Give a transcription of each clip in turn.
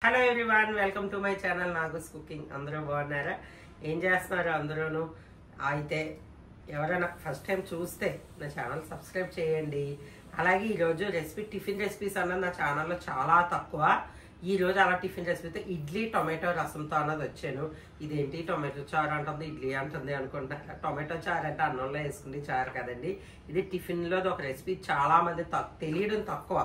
Hello everyone, welcome to my channel నాగూస్ cooking. అందరూ బాగున్నారా? ఏం చేస్తున్నారు అందరూను? అయితే ఎవరైనా ఫస్ట్ టైం చూస్తే నా ఛానల్ సబ్స్క్రైబ్ చేయండి. అలాగే ఈరోజు టిఫిన్ రెసిపీస్ అన్నది నా ఛానల్లో చాలా తక్కువ. ఈరోజు అలా టిఫిన్ రెసిపీతో ఇడ్లీ టొమాటో రసంతో అన్నది వచ్చాను. ఇదేంటి టొమాటో చారు అంటుంది, ఇడ్లీ అంటుంది అనుకుంటా. టొమాటో చారు అంటే అన్నంలో వేసుకునే చారు కదండి. ఇది టిఫిన్లో ఒక రెసిపీ. చాలా మంది తెలియడం తక్కువ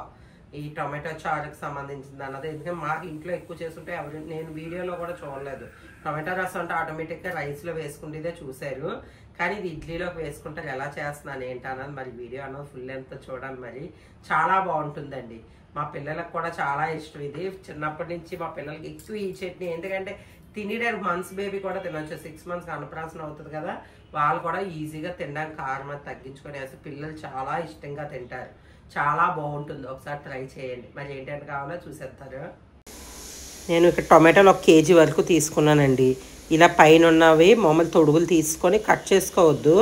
ఈ టొమాటో చారుకి సంబంధించింది అన్నది. ఎందుకంటే మా ఇంట్లో ఎక్కువ చేస్తుంటే నేను వీడియోలో కూడా చూడలేదు. టొమాటో రసం అంటే ఆటోమేటిక్గా రైస్లో వేసుకుంటేదే చూశారు, కానీ ఇది ఇడ్లీలోకి వేసుకుంటారు. ఎలా చేస్తున్నాను ఏంటి అన్నది మరి వీడియో అన్నది ఫుల్ ఎంత చూడాలి. మరి చాలా బాగుంటుందండి. మా పిల్లలకు కూడా చాలా ఇష్టం. ఇది చిన్నప్పటి నుంచి మా పిల్లలకి ఎక్కువ ఈ చట్నీ, ఎందుకంటే తినడానికి మంత్స్ బేబీ కూడా తినొచ్చు. 6 months అన్నప్రాసన అవుతుంది కదా, వాళ్ళు కూడా ఈజీగా తినడానికి కారం అది తగ్గించుకొని వేస్తే పిల్లలు చాలా ఇష్టంగా తింటారు. చాలా బాగుంటుంది, ఒకసారి ట్రై చేయండి. మరి ఏంటంటే కావాలో చూసేస్తారు. నేను ఇక్కడ టొమాటోలు 1 kg వరకు తీసుకున్నానండి. ఇలా పైన ఉన్నవి మామూలు తొడుగులు తీసుకొని కట్ చేసుకోవద్దు,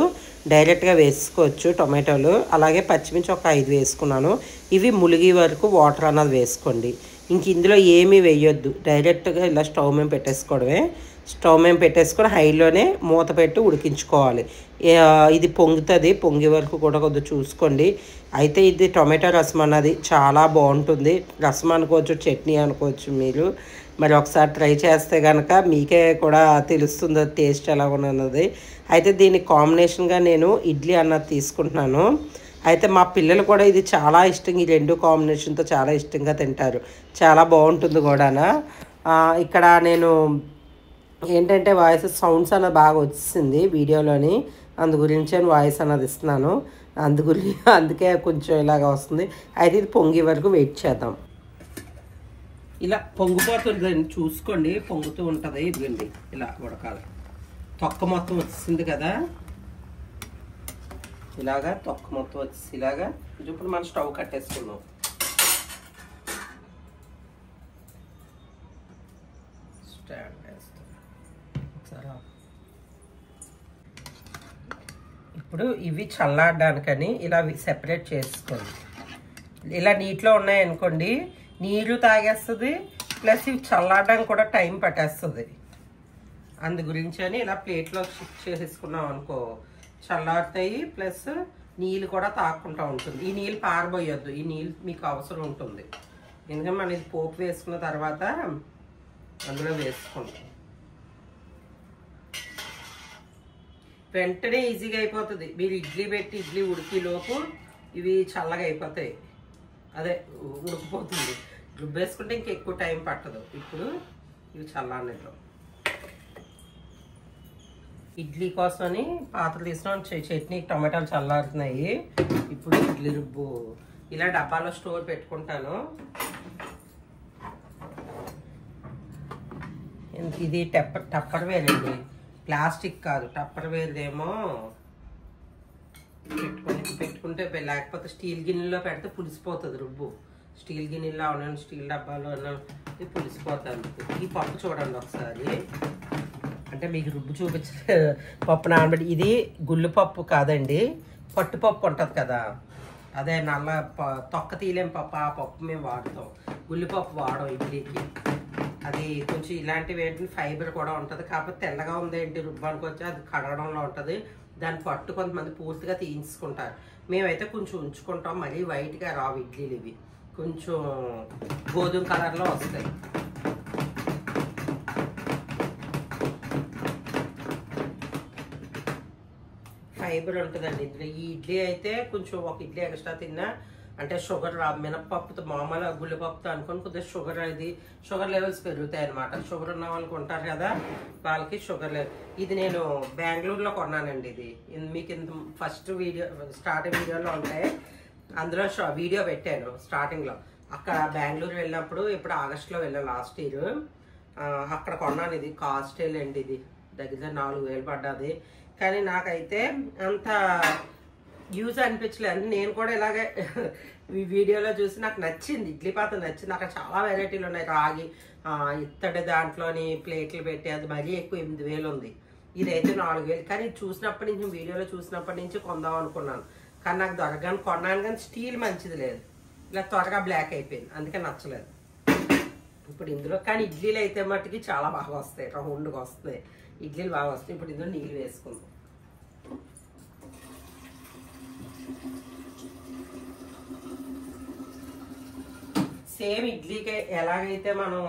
డైరెక్ట్గా వేసుకోవచ్చు టొమాటోలు. అలాగే పచ్చిమిర్చి ఒక 5 వేసుకున్నాను. ఇవి ములిగి వరకు వాటర్ అన్నది వేసుకోండి. ఇంక ఇందులో ఏమీ వేయొద్దు, డైరెక్ట్గా ఇలా స్టవ్ మీద పెట్టేసుకోవడమే. స్టవ్ మీద పెట్టేసుకొని హైలోనే మూత పెట్టి ఉడికించుకోవాలి. ఇది పొంగుతుంది, పొంగే వరకు కూడా కొద్దిగా చూసుకోండి. అయితే ఇది టొమాటో రసం అన్నది చాలా బాగుంటుంది. రసం అనుకోవచ్చు, చట్నీ అనుకోవచ్చు మీరు. మరి ఒకసారి ట్రై చేస్తే కనుక మీకే కూడా తెలుస్తుంది టేస్ట్ ఎలా ఉన్నది. అయితే దీనికి కాంబినేషన్గా నేను ఇడ్లీ అన్నది తీసుకుంటున్నాను. అయితే మా పిల్లలు కూడా ఇది చాలా ఇష్టంగా, ఈ 2 కాంబినేషన్తో చాలా ఇష్టంగా తింటారు. చాలా బాగుంటుంది కూడా. ఇక్కడ నేను ఏంటంటే వాయిస్ సౌండ్స్ అన్నది బాగా వచ్చింది వీడియోలోని, అందు గురించి వాయిస్ అన్నది ఇస్తున్నాను. అందుకే కొంచెం ఇలాగ వస్తుంది. అయితే ఇది పొంగి వరకు వెయిట్ చేద్దాం. ఇలా పొంగిపోతుంది చూసుకోండి, పొంగుతూ ఉంటుంది. ఇదిగండి ఇలా ఉడకాలి. తొక్క మొత్తం వచ్చింది కదా, ఇలాగా తొక్క మొత్తం వచ్చి ఇలాగా. ఇప్పుడు మనం స్టవ్ కట్టేసుకున్నాం. స్టాండ్ వేస్తాం సరే. ఇప్పుడు ఇవి చల్లారడానికని ఇలా సెపరేట్ చేసుకోండి. ఇలా నీటిలో ఉన్నాయనుకోండి, నీరు తాగేస్తుంది, ప్లస్ ఇవి చల్లారడానికి కూడా టైం పట్టేస్తుంది. అందు గురించి అని ఇలా ప్లేట్లో షిఫ్ట్ చేసేసుకున్నాం అనుకో, చల్లారుతాయి, ప్లస్ నీళ్ళు కూడా తాక్కుంటూ ఉంటుంది. ఈ నీళ్ళు పారబోయొద్దు, ఈ నీళ్ళు మీకు అవసరం ఉంటుంది. ఎందుకంటే మనం ఇది పోపు వేసుకున్న తర్వాత అందులో వేసుకుంటాం. వెంటనే ఈజీగా అయిపోతుంది. మీరు ఇడ్లీ పెట్టి ఇడ్లీ ఉడికిలోపు ఇవి చల్లగా అయిపోతాయి, అదే ఉడికిపోతుంది. రుబ్బేసుకుంటే ఇంకెక్కువ టైం పట్టదు. ఇప్పుడు ఇవి చల్లారనిలో ఇడ్లీ కోసమని పాత్ర తీసుకున్నాం. చట్నీ టమాటాలు చల్లారుతున్నాయి. ఇప్పుడు ఇడ్లీ రుబ్బు ఇలా డబ్బాలో స్టోర్ పెట్టుకుంటాను. ఇది టప్పర్ వేర్ అండి, ప్లాస్టిక్ కాదు. టప్పర్ వేర్దేమో పెట్టుకుంటే లేకపోతే స్టీల్ గిన్నెలో పెడితే పులిసిపోతుంది రుబ్బు. స్టీల్ గిన్నెలో ఉన్నాను, స్టీల్ డబ్బాలో ఉన్నాను, ఇది పులిసిపోతాను. ఈ పప్పు చూడండి ఒకసారి, అంటే మీకు రుబ్బు చూపించే పప్పు నానబెట్టి. ఇది గుళ్ళు పప్పు కాదండి, పట్టుపప్పు ఉంటుంది కదా, అదే నల్ల తొక్క తీలేం పప్పు. ఆ పప్పు మేము వాడతాం, గుళ్ళుపప్పు వాడడం ఇడ్లీకి. అది కొంచెం ఇలాంటివి ఏంటి ఫైబర్ కూడా ఉంటుంది. కాకపోతే తెల్లగా ఉంది ఏంటి రుబ్బు అనుకోవచ్చు, అది కడగడంలో ఉంటుంది. దాని పట్టు కొంతమంది పూర్తిగా తీయించుకుంటారు. మేమైతే కొంచెం ఉంచుకుంటాం. మరీ వైట్గా రావు ఇడ్లీలు, ఇవి కొంచెం గోధుమ కలర్లో వస్తాయి. ఫైబర్ ఉంటుందండి ఇందులో. ఈ ఇడ్లీ అయితే కొంచెం ఒక ఇడ్లీ ఎక్స్ట్రా తిన్నా అంటే షుగర్ మినప్పప్పుతో మామూలు గుళ్ళపప్పుతో అనుకొని కొద్దిగా షుగర్ లెవెల్స్ పెరుగుతాయి అనమాట. షుగర్ ఉన్న వాళ్ళకి ఉంటారు కదా, వాళ్ళకి షుగర్ లెవెల్. ఇది నేను బెంగళూరులో కొన్నానండి. ఇది మీకు ఇంత ఫస్ట్ స్టార్టింగ్ వీడియోలో ఉంటాయి, అందులో వీడియో పెట్టాను స్టార్టింగ్లో. అక్కడ బెంగళూరు వెళ్ళినప్పుడు ఇప్పుడు ఆగస్టులో వెళ్ళాను లాస్ట్ ఇయర్. అక్కడ కొన్నాను. ఇది కాస్ట్ అండి, ఇది దగ్గర 4,000 పడ్డది. కానీ నాకైతే అంత యూజ్ అనిపించలేదు. నేను కూడా ఇలాగే ఈ వీడియోలో చూసి నాకు నచ్చింది, ఇడ్లీ పాత్ర నచ్చింది. అక్కడ చాలా వెరైటీలు ఉన్నాయి. రాగి ఇత్తడి దాంట్లోని ప్లేట్లు పెట్టి అది మరీ ఎక్కువ 8,000 ఉంది. ఇదైతే 4,000. కానీ చూసినప్పటి నుంచి, వీడియోలో చూసినప్పటి నుంచి కొందాం అనుకున్నాను, కానీ నాకు దొరకగానే కొన్నాను. కానీ స్టీల్ మంచిది లేదు, ఇలా త్వరగా బ్లాక్ అయిపోయింది, అందుకే నచ్చలేదు. ఇప్పుడు ఇందులో కానీ ఇడ్లీలు అయితే మట్టుకి చాలా బాగా వస్తాయి, రౌండ్గా వస్తాయి ఇడ్లీలు బాగా వస్తాయి. ఇప్పుడు ఇందులో నీళ్ళు వేసుకుందాం. సేమ్ ఇడ్లీకి ఎలాగైతే మనం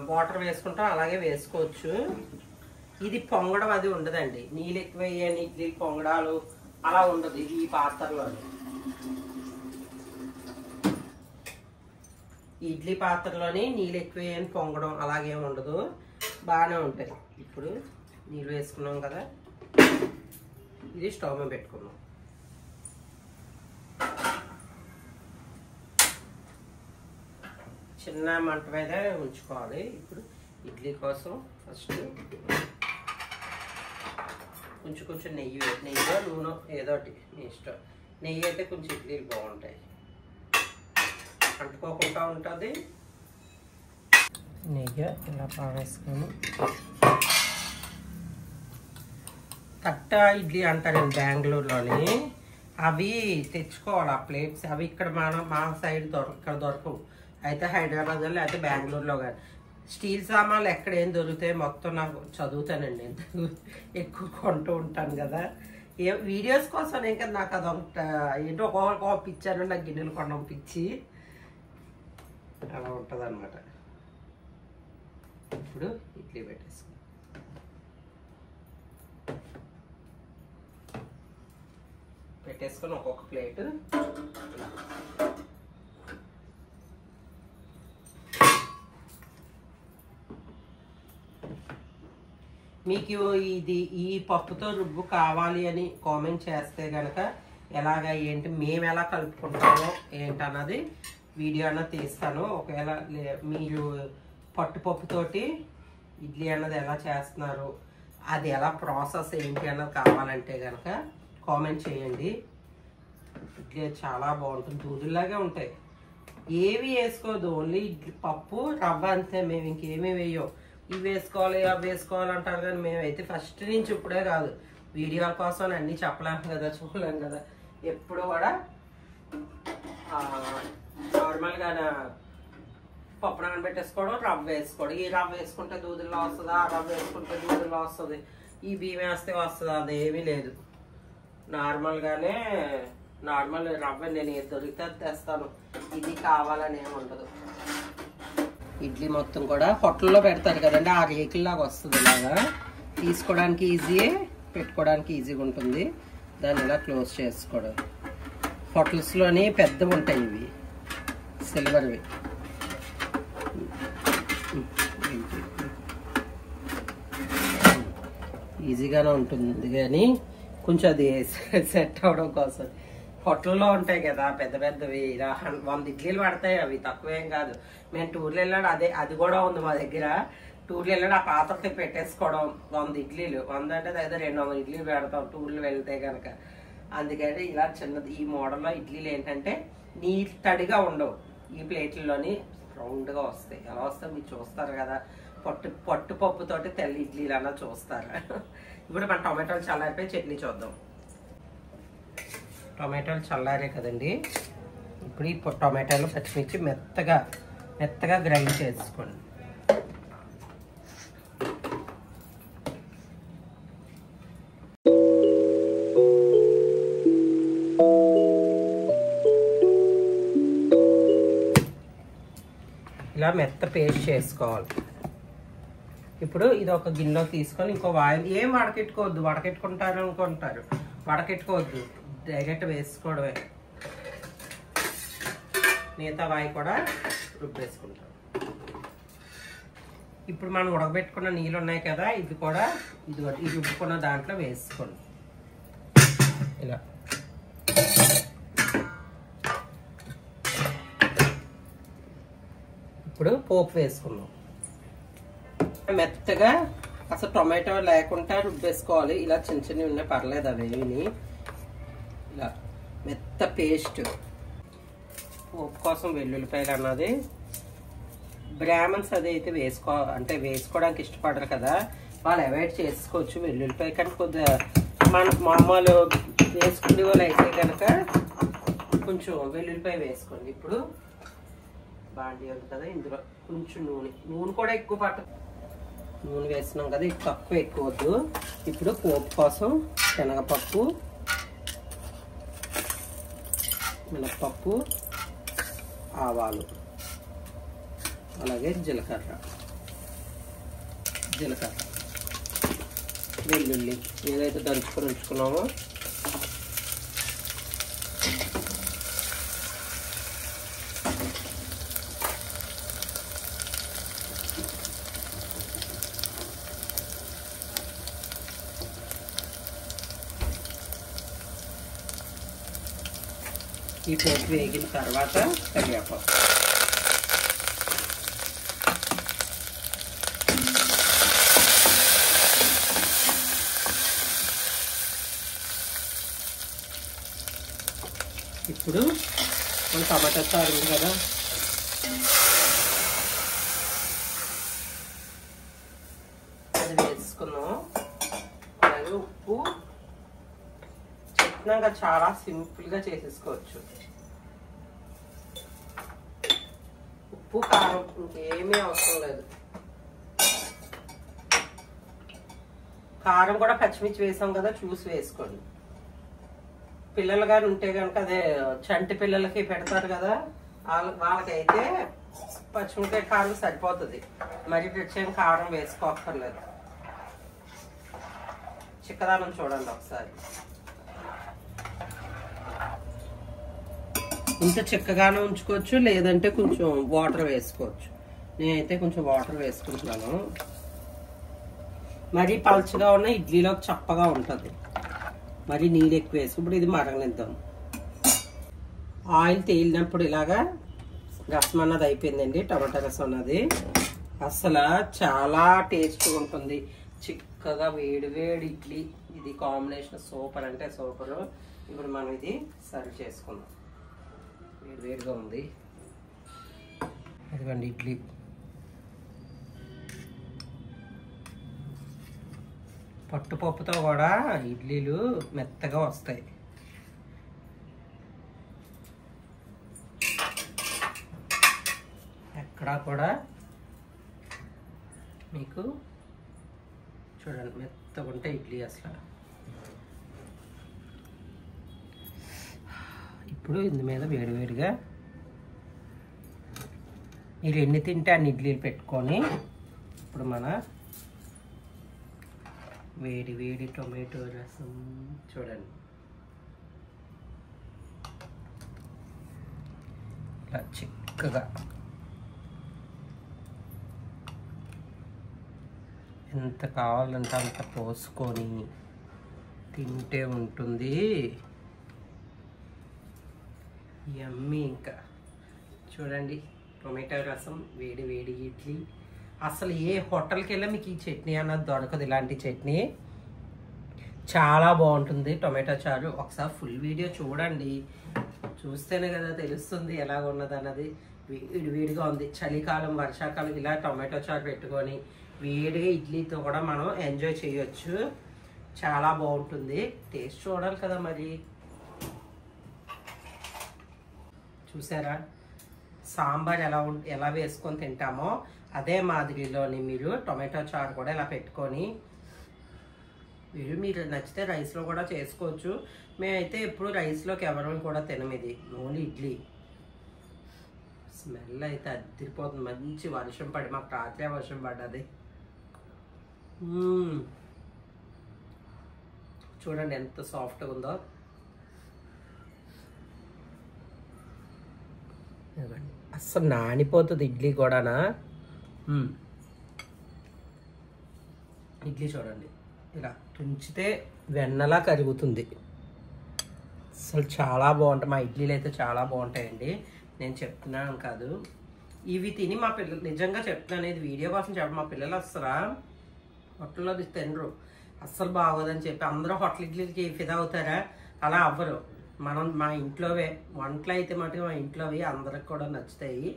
వాటర్ వేసుకుంటాం అలాగే వేసుకోవచ్చు. ఇది పొంగడం అది ఉండదండి, నీళ్ళు ఎక్కువ వేయని ఇడ్లీ పొంగడాలు అలా ఉండదు ఈ పాత్రలో. ఇడ్లీ పాత్రలోని నీళ్ళు ఎక్కువ వేయని పొంగడం అలాగేం ఉండదు, బాగానే ఉంటాయి. ఇప్పుడు నీళ్ళు వేసుకున్నాం కదా, ఇది స్టవ్ మీద పెట్టుకున్నాం. చిన్న మంట మీద ఉంచుకోవాలి. ఇప్పుడు ఇడ్లీ కోసం ఫస్ట్ కొంచెం నెయ్యో నూనె ఏదో ఒకటి మీ ఇష్టం. నెయ్యి అయితే కొంచెం ఇడ్లీలు బాగుంటాయి, అంటుకోకుండా ఉంటుంది. నెయ్యి ఇలా పావేసుకొని తట్ట ఇడ్లీ అంటారండి బెంగళూరులోని, అవి తెచ్చుకోవాలి ఆ ప్లేట్స్. అవి ఇక్కడ మా సైడ్ ఇక్కడ దొరకవు, అయితే హైదరాబాద్లో లేకపోతే బెంగళూరులో కానీ. స్టీల్ సామాన్లు ఎక్కడ ఏం దొరుకుతాయి మొత్తం నాకు చదువుతానండి, ఎక్కువ కొంటూ ఉంటాను కదా వీడియోస్ కోసం. ఇంకా నాకు అదొక ఏంటో ఒక్కొక్క పిచ్చాను, నాకు గిన్నెలు కొనడం పిచ్చి అలా ఉంటుంది అనమాట. ఇప్పుడు ఇడ్లీ పెట్టేసుకొని ఒక్కొక్క ప్లేట్ మీకు ఈ పప్పుతో రుబ్బు కావాలి అని కామెంట్ చేస్తే కనుక ఎలాగ ఏంటి మేము ఎలా కలుపుకుంటామో ఏంటన్నది వీడియో అన్నది తీస్తాను. ఒకవేళ మీరు పట్టుపప్పుతోటి ఇడ్లీ అన్నది ఎలా చేస్తున్నారు, అది ఎలా ప్రాసెస్ ఏంటి అన్నది కావాలంటే కనుక కామెంట్ చేయండి. ఇడ్లీ చాలా బాగుంటుంది, దూదుల్లాగే ఉంటాయి, ఏవి వేసుకోదు, ఓన్లీ ఇడ్లీ పప్పు రవ్వ అంతే. మేము ఇంకేమీ వేయో, ఇవి వేసుకోవాలి అవి వేసుకోవాలి అంటారు, కానీ మేమైతే ఫస్ట్ నుంచి ఇప్పుడే కాదు, వీడియో కోసం అన్నీ చెప్పలేము కదా, చూడలేము కదా. ఎప్పుడు కూడా నార్మల్గా పప్పు నానబెట్టేసుకోవడం, రవ్వ వేసుకోవడం. ఈ రవ్వ వేసుకుంటే దూదుల్లో వస్తుంది, ఆ రవ్వ వేసుకుంటే దూదుల్లో వస్తుంది, ఈ బియ్యం వేస్తే వస్తుంది, అదేమీ లేదు. నార్మల్గానే నార్మల్ రవ్వ నేను ఏది దొరికితే తెస్తాను, ఇది కావాలని ఏమి ఉండదు. ఇడ్లీ మొత్తం కూడా హోటల్లో పెడతారు కదండి, ఆ రేకుల్లాగా వస్తుంది. ఇలాగా తీసుకోవడానికి ఈజీయే, పెట్టుకోవడానికి ఈజీగా ఉంటుంది. దాన్ని ఇలా క్లోజ్ చేసుకోవడం. హోటల్స్లోని పెద్దవి ఉంటాయి ఇవి, సిల్వర్వి. ఈజీగానే ఉంటుంది కానీ కొంచెం అది సెట్ అవడం కోసం. హోటల్లో ఉంటాయి కదా పెద్ద పెద్దవి, 100 ఇడ్లీలు పడతాయి, అవి తక్కువేం కాదు. మేము టూర్లు వెళ్ళాడు, అది కూడా ఉంది మా దగ్గర. టూర్లు వెళ్ళాడు ఆ పాత్రకి పెట్టేసుకోవడం, 100 ఇడ్లీలు, 100 అంటే దగ్గర 200 ఇడ్లీలు పెడతాం టూర్లు వెళ్తే కనుక. అందుకని ఇలా చిన్నది ఈ మోడల్లో ఇడ్లీలు ఏంటంటే నీట్ తడిగా ఉండవు, ఈ ప్లేట్లలోని రౌండ్గా వస్తాయి. ఎలా వస్తాయి మీరు చూస్తారు కదా, పప్పుతోటి తెల్ల ఇడ్లీలు అలా చూస్తారు. ఇప్పుడు మన టొమాటోలు చల్లారిపోయి చట్నీ చూద్దాం. టొమాటోలు చల్లారే కదండి, ఇప్పుడు ఈ టొమాటోలు పచ్చిమిర్చి మెత్తగా గ్రైండ్ చేసుకోండి. ఇలా మెత్త పేస్ట్ చేసుకోవాలి. ఇప్పుడు ఇది ఒక గిన్నెలో తీసుకొని ఇంకో వాయిల్ ఏం వడకెట్టుకోవద్దు, వడకెట్టుకుంటారు అనుకుంటారు, వడకెట్టుకోవద్దు, డైరెక్ట్ వేసుకోవడమే. మిగతా వాయి కూడా రుబ్బేసుకుంటాం. ఇప్పుడు మనం ఉడకబెట్టుకున్న నీళ్ళు ఉన్నాయి కదా, ఇది కూడా ఇది రుబ్బుకున్న దాంట్లో వేసుకోండి. ఇలా ఇప్పుడు పోపు వేసుకుందాం. మెత్తగా అసలు టొమాటో లేకుండా రుబ్బేసుకోవాలి. ఇలా చిన్న చిన్నవి ఉన్నాయి పర్లేదు, అవేమి ఇలా మెత్త పేస్ట్. పోపు కోసం వెల్లుల్లిపాయలు అన్నది బ్రాహ్మణ్స్ అది అయితే వేసుకోవడానికి ఇష్టపడరు కదా, వాళ్ళు అవాయిడ్ చేసుకోవచ్చు వెల్లుల్లిపాయ. కానీ కొద్దిగా మన మామూలు వేసుకునే వాళ్ళు అయితే కనుక కొంచెం వెల్లుల్లిపాయ వేసుకోండి. ఇప్పుడు బాండీ ఉంది కదా, ఇందులో కొంచెం నూనె కూడా ఎక్కువ పట్టదు. నూనె వేస్తున్నాం కదా, తక్కువ ఎక్కువ వద్దు. ఇప్పుడు పోపు కోసం శనగపప్పు, మినప్పప్పు, ఆవాలు, అలాగే జీలకర్ర, వెల్లుల్లి ఏదైతే దంచుకొని ఉంచుకున్నామో ఈ పోపు వేగిన తర్వాత కరివేపాకు, ఇప్పుడు మన టమాటా చారు ఉంది కదా, అది వేసుకున్నాం. అలాగే ఉప్పు చెప్తున్నాక చాలా సింపుల్గా చేసేసుకోవచ్చు. ఉప్పు కారం ఇంకేమీ అవసరం లేదు. కారం కూడా పచ్చిమిర్చి వేసాం కదా, చూసి వేసుకోండి. పిల్లలు కానీ ఉంటే కనుక, అదే చంటి పిల్లలకి పెడతారు కదా, వాళ్ళకైతే పచ్చిమిరపకాయ కారం సరిపోతుంది. మరి ప్రత్యేక కారం వేసుకోక్కర్లేదు. చిక్కదానం చూడండి ఒకసారి. ఇంత చిక్కగానే ఉంచుకోవచ్చు, లేదంటే కొంచెం వాటర్ వేసుకోవచ్చు. నేనైతే కొంచెం వాటర్ వేసుకుంటున్నాను. మరీ పలుచగా ఉన్న ఇడ్లీలోకి చప్పగా ఉంటుంది. మరి నీళ్ళు ఎక్కువ వేసి ఇప్పుడు ఇది మరగనిద్దాం. ఆయిల్ తేలినప్పుడు ఇలాగా రసం అన్నది అయిపోయిందండి. టమాటా రసం అన్నది అసలు చాలా టేస్ట్గా ఉంటుంది. చిక్కగా వేడి వేడి ఇడ్లీ, ఇది కాంబినేషన్ సూపర్ అంటే సూపర్. ఇప్పుడు మనం ఇది సర్వ్ చేసుకుందాం. వేడి వేడిగా ఉంది. ఇదిగోండి ఇడ్లీ. పట్టుపప్పుతో కూడా ఇడ్లీలు మెత్తగా వస్తాయి. ఎక్కడా కూడా మీకు చూడండి మెత్తగా ఉంటాయి ఇడ్లీ అసలు. ఇప్పుడు ఇందు మీద వేడివేడిగా మీరు ఎన్ని తింటే అన్ని ఇడ్లీలు పెట్టుకొని, ఇప్పుడు మన వేడి వేడి టొమాటో రసం చూడండి. ఇలా చిక్కగా ఎంత కావాలంటే అంత పోసుకొని తింటే ఉంటుంది యమ్మీ. ఇంకా చూడండి టొమాటో రసం, వేడి వేడి ఇడ్లీ. అసలు ఏ హోటల్కి వెళ్ళా మీకు ఈ చట్నీ అన్నది దొరకదు. ఇలాంటి చట్నీ చాలా బాగుంటుంది. టొమాటో చారు ఒకసారి ఫుల్ వీడియో చూడండి, చూస్తేనే కదా తెలుస్తుంది ఎలాగ ఉన్నది అన్నది. వేడి వేడిగా ఉంది. చలికాలం వర్షాకాలం ఇలా టొమాటో చారు పెట్టుకొని వేడిగా ఇడ్లీతో కూడా మనం ఎంజాయ్ చేయొచ్చు. చాలా బాగుంటుంది. టేస్ట్ చూడాలి కదా మరి. చూసారా సాంబార్ ఎలా వేసుకొని తింటామో అదే మాదిరిలోని మీరు టొమాటో చారు కూడా ఇలా పెట్టుకొని మీరు నచ్చితే రైస్లో కూడా చేసుకోవచ్చు. మేమైతే ఎప్పుడు రైస్లోకి ఎవరు కూడా తినం. ఇది ఓన్లీ ఇడ్లీ. స్మెల్ అయితే అదిరిపోతుంది. మంచి వర్షం పడి, మాకు రాత్రే వర్షం పడ్డది. చూడండి ఎంత సాఫ్ట్గా ఉందో. అస్సలు నానిపోతుంది ఇడ్లీ కూడానా. ఇడ్లీ చూడండి ఇలా తుంచితే వెన్నలా కరుగుతుంది. అసలు చాలా బాగుంటాయి. మా ఇడ్లీలు అయితే చాలా బాగుంటాయండి. నేను చెప్తున్నాను కాదు, ఇవి తిని మా పిల్లలు నిజంగా చెప్తున్నాను, ఇది వీడియో కోసం చెప్పడం. మా పిల్లలు అసలు హోటల్లో తినరు, అస్సలు బాగోదని చెప్పి అందరూ హోటల్ ఇడ్లీకి ఫిదా అవుతారా? అలా అవ్వరు. మనం మా ఇంట్లోవే వంటలు అయితే మటుకు మా ఇంట్లోవి అందరికి కూడా నచ్చుతాయి.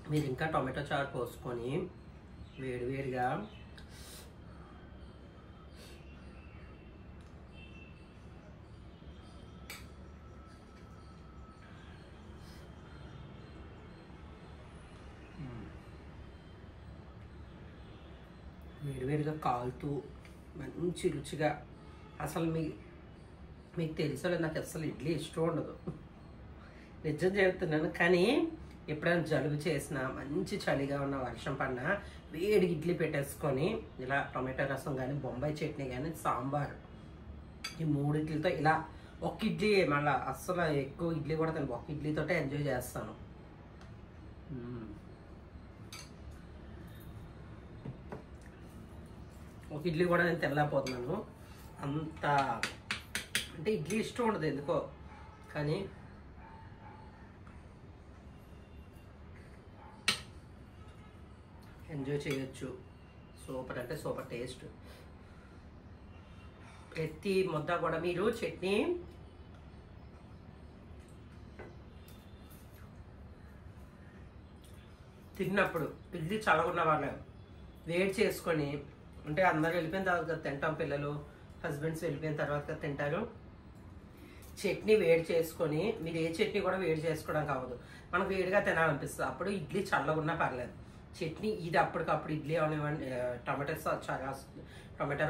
మీరు ఇంకా టొమాటో చారు పోసుకొని వేడివేడిగా వేడివేడిగా కాలుతూ మంచి రుచిగా. అసలు మీకు తెలుసో నాకు అసలు ఇడ్లీ ఇష్టం ఉండదు, నిజం చెబుతున్నాను. కానీ ఎప్పుడైనా జలుబు చేసినా, మంచి చలిగా ఉన్న, వర్షం పడినా వేడి ఇడ్లీ పెట్టేసుకొని ఇలా టొమాటో రసం కానీ, బొంబాయి చట్నీ కానీ, సాంబార్, ఈ మూడిట్లతో ఇలా ఒక ఇడ్లీ, మళ్ళీ అస్సలు ఎక్కువ ఇడ్లీ కూడా తిన, ఒక ఇడ్లీతోటే ఎంజాయ్ చేస్తాను. ఒక ఇడ్లీ కూడా నేను తినలేకపోతున్నాను, అంత అంటే ఇడ్లీ ఇష్టం ఉండదు ఎందుకో. కానీ ఎంజాయ్ చేయొచ్చు. సూపర్ అంటే సూపర్ టేస్ట్. ప్రతి ముద్ద కూడా మీరు చట్నీ తిన్నప్పుడు ఇడ్లీ చల్లగున్న వాళ్ళు వేడి చేసుకొని, అంటే అందరూ వెళ్ళిపోయిన తర్వాత తింటాం, పిల్లలు హస్బెండ్స్ వెళ్ళిపోయిన తర్వాత తింటారు. చట్నీ వేడి చేసుకొని, మీరు ఏ చట్నీ కూడా వేడి చేసుకోవడం కావదు, మనకు వేడిగా తినాలనిపిస్తుంది. అప్పుడు ఇడ్లీ చల్లగున్నా పర్లేదు, చట్నీ ఇది అప్పటికప్పుడు ఇడ్లీ అవనివ్వండి, టొమాటో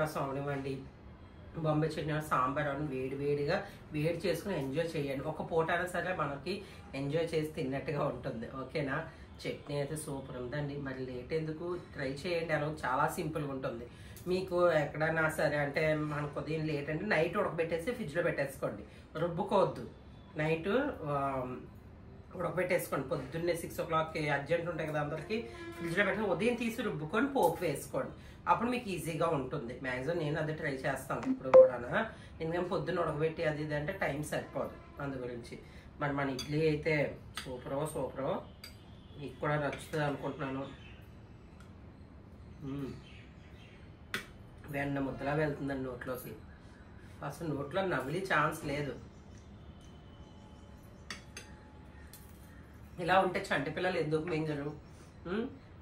రసం అవనివ్వండి, బొంబాయి చట్నీ, సాంబార్ అని వేడిగా వేడి చేసుకుని ఎంజాయ్ చేయండి. ఒక పూట అయినా సరే మనకి ఎంజాయ్ చేసి తిన్నట్టుగా ఉంటుంది. ఓకేనా? చట్నీ అయితే సూపర్ ఉందండి. మరి లేట్ ఎందుకు, ట్రై చేయండి. అలా చాలా సింపుల్గా ఉంటుంది. మీకు ఎక్కడైనా సరే అంటే మనకు ఉదయం లేట్ అంటే నైట్ ఉడకబెట్టేసి ఫ్రిడ్జ్లో పెట్టేసుకోండి, రుబ్బుకోవద్దు. నైట్ ఉడకబెట్టేసుకోండి, పొద్దున్నే 6 o'clock అర్జెంట్ ఉంటాయి కదా అందరికి, ఫ్రిడ్జ్లో పెట్టుకుని ఉదయం తీసి రుబ్బుకొని పోపు వేసుకోండి, అప్పుడు మీకు ఈజీగా ఉంటుంది. మ్యాక్సిమం నేను అదే ట్రై చేస్తాను ఇప్పుడు కూడా, ఎందుకంటే పొద్దున్న ఉడకబెట్టి అది ఇది అంటే టైం సరిపోదు, అందు గురించి. మరి మన ఇడ్లీ అయితే సూపరో మీకు కూడా నచ్చుతుంది అనుకుంటున్నాను. వెన్న ముద్దలా వెళ్తుందండి నోట్లోకి, అసలు నోట్లో నమిలి ఛాన్స్ లేదు. ఇలా ఉంటే చంటి పిల్లలు ఎందుకు మింగరు?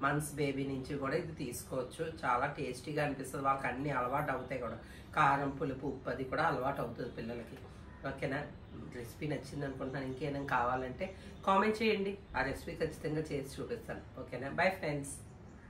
మంత్స్ బేబీ నుంచి కూడా ఇది తీసుకోవచ్చు, చాలా టేస్టీగా అనిపిస్తుంది. వాళ్ళకి అన్ని అలవాటు అవుతాయి కూడా, కారం, పులుపు, ఉప్పు అది కూడా అలవాటు అవుతుంది పిల్లలకి. ఓకేనా? రెసిపీ నచ్చింది అనుకుంటున్నాను. ఇంకేమైనా కావాలంటే కామెంట్ చేయండి, ఆ రెసిపీ ఖచ్చితంగా చేసి చూపిస్తాను. ఓకేనా? Bye friends.